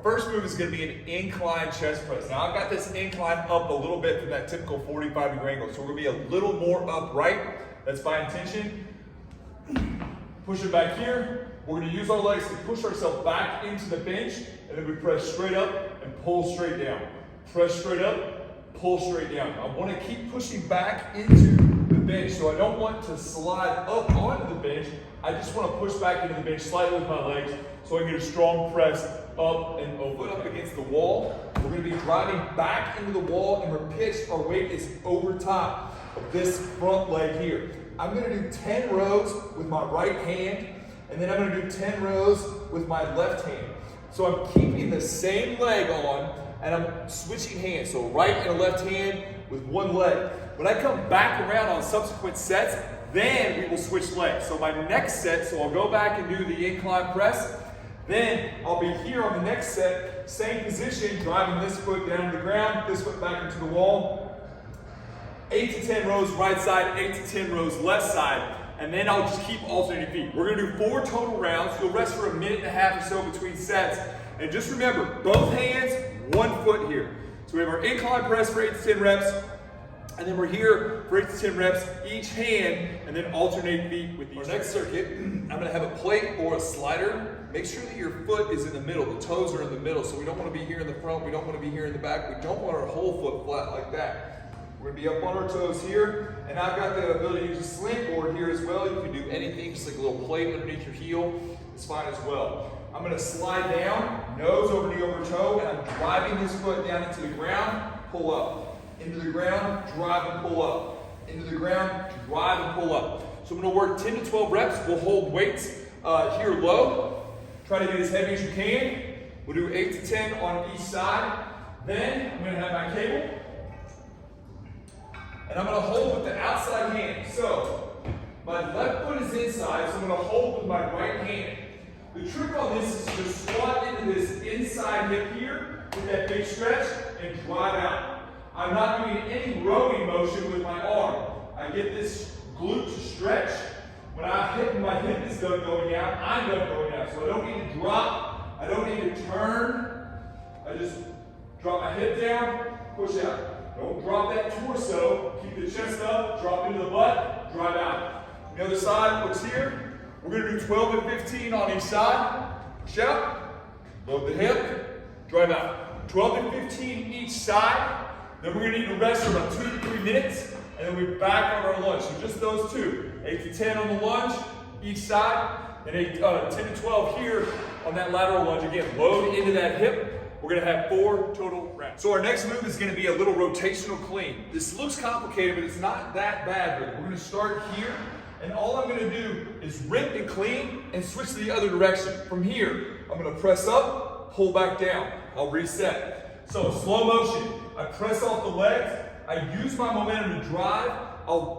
first move is going to be an incline chest press. Now I've got this incline up a little bit from that typical 45-degree angle, so we're going to be a little more upright. That's by intention. Push it back here. We're going to use our legs to push ourselves back into the bench, and then we press straight up and pull straight down. Press straight up, pull straight down. I want to keep pushing back into the bench, so I don't want to slide up onto the bench. I just want to push back into the bench slightly with my legs so I can get a strong press up and over. Foot up against the wall. We're going to be driving back into the wall, and we're pitched. Our weight is over top of this front leg here. I'm going to do 10 rows with my right hand, and then I'm going to do 10 rows with my left hand. So I'm keeping the same leg on, and I'm switching hands. So right and a left hand with one leg. When I come back around on subsequent sets, then we will switch legs. So my next set, so I'll go back and do the incline press. Then I'll be here on the next set, same position, driving this foot down to the ground, this foot back into the wall. 8 to 10 rows right side, 8 to 10 rows left side, and then I'll just keep alternating feet. We're gonna do 4 total rounds. You'll rest for a minute and a half or so between sets. And just remember, both hands, one foot here. So we have our incline press for 8 to 10 reps, and then we're here for 8 to 10 reps, each hand, and then alternate feet with each. Our next circuit, I'm gonna have a plate or a slider. Make sure that your foot is in the middle, the toes are in the middle, so we don't wanna be here in the front, we don't wanna be here in the back, we don't want our whole foot flat like that. We're gonna be up on our toes here, and I've got the ability to use a slant board here as well. You can do anything, just like a little plate underneath your heel, it's fine as well. I'm gonna slide down, nose over knee over toe, and I'm driving this foot down into the ground, pull up. Into the ground, drive and pull up. Into the ground, drive and pull up. So I'm gonna work 10 to 12 reps. We'll hold weights here low. Try to get as heavy as you can. We'll do 8 to 10 on each side. Then I'm gonna have my cable. And I'm gonna hold with the outside hand. So my left foot is inside, so I'm gonna hold with my right hand. The trick on this is to just squat into this inside hip here with that big stretch and drive out. I'm not doing any rowing motion with my arm. I get this glute to stretch. When my hip is done going out, I'm done going out. So I don't need to drop, I don't need to turn. I just drop my hip down, push out. Don't drop that torso, keep the chest up, drop into the butt, drive out. The other side, what's here? We're gonna do 12 and 15 on each side. Push out, load the hip, drive out. 12 and 15 each side. Then we're gonna need to rest for about 2 to 3 minutes, and then we're back on our lunge. So just those two, 8 to 10 on the lunge, each side, and 10 to 12 here on that lateral lunge. Again, load into that hip. We're gonna have 4 total reps. So our next move is gonna be a little rotational clean. This looks complicated, but it's not that bad. We're gonna start here, and all I'm gonna do is rip and clean and switch to the other direction. From here, I'm gonna press up, pull back down. I'll reset. So slow motion. I press off the legs, I use my momentum to drive,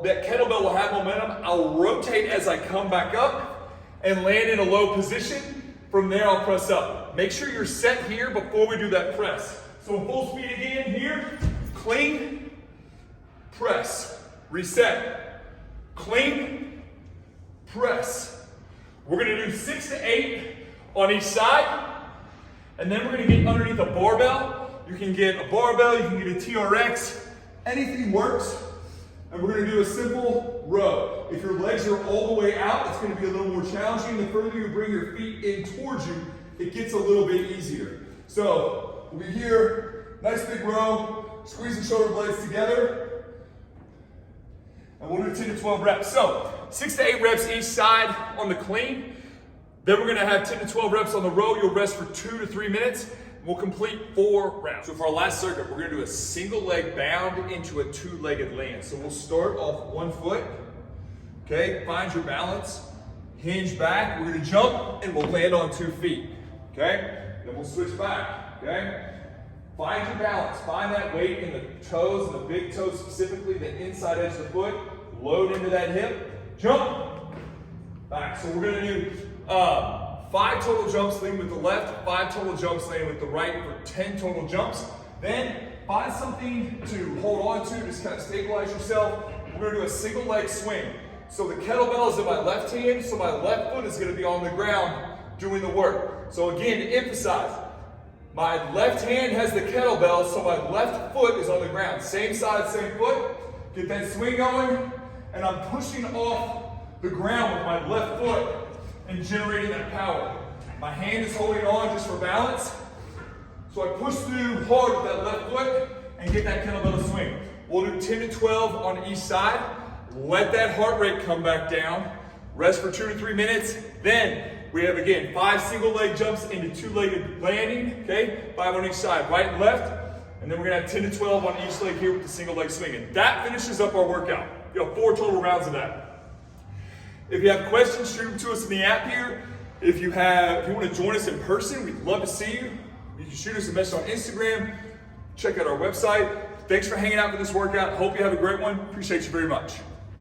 that kettlebell will have momentum, I'll rotate as I come back up and land in a low position. From there I'll press up. Make sure you're set here before we do that press. So full speed again here, clean, press, reset, clean, press. We're gonna do 6 to 8 on each side, and then we're gonna get underneath a barbell. You can get a barbell, you can get a TRX, anything works. And we're gonna do a simple row. If your legs are all the way out, it's gonna be a little more challenging. The further you bring your feet in towards you, it gets a little bit easier. So we'll be here, nice big row, squeeze the shoulder blades together. And we'll do 10 to 12 reps. So 6 to 8 reps each side on the clean. Then we're gonna have 10 to 12 reps on the row. You'll rest for 2 to 3 minutes. We'll complete 4 rounds. So for our last circuit, we're gonna do a single leg bound into a 2-legged land. So we'll start off one foot, okay? Find your balance, hinge back. We're gonna jump and we'll land on 2 feet, okay? Then we'll switch back, okay? Find your balance, find that weight in the toes, and the big toes specifically, the inside edge of the foot. Load into that hip, jump, back. So we're gonna do 5 total jumps landing with the left, 5 total jumps landing with the right for 10 total jumps. Then find something to hold on to, just kind of stabilize yourself. We're gonna do a single leg swing. So the kettlebell is in my left hand, so my left foot is gonna be on the ground doing the work. So again, to emphasize, My left hand has the kettlebell, so my left foot is on the ground. Same side, same foot. Get that swing going, and I'm pushing off the ground with my left foot and generating that power. My hand is holding on just for balance. So I push through hard with that left foot and get that kettlebell to swing. We'll do 10 to 12 on each side. Let that heart rate come back down. Rest for 2 to 3 minutes. Then we have, again, 5 single leg jumps into 2-legged landing, okay? 5 on each side, right and left. And then we're gonna have 10 to 12 on each leg here with the single leg swing. And that finishes up our workout. You have 4 total rounds of that. If you have questions, shoot them to us in the app here. If you want to join us in person, we'd love to see you. You can shoot us a message on Instagram. Check out our website. Thanks for hanging out for this workout. Hope you have a great one. Appreciate you very much.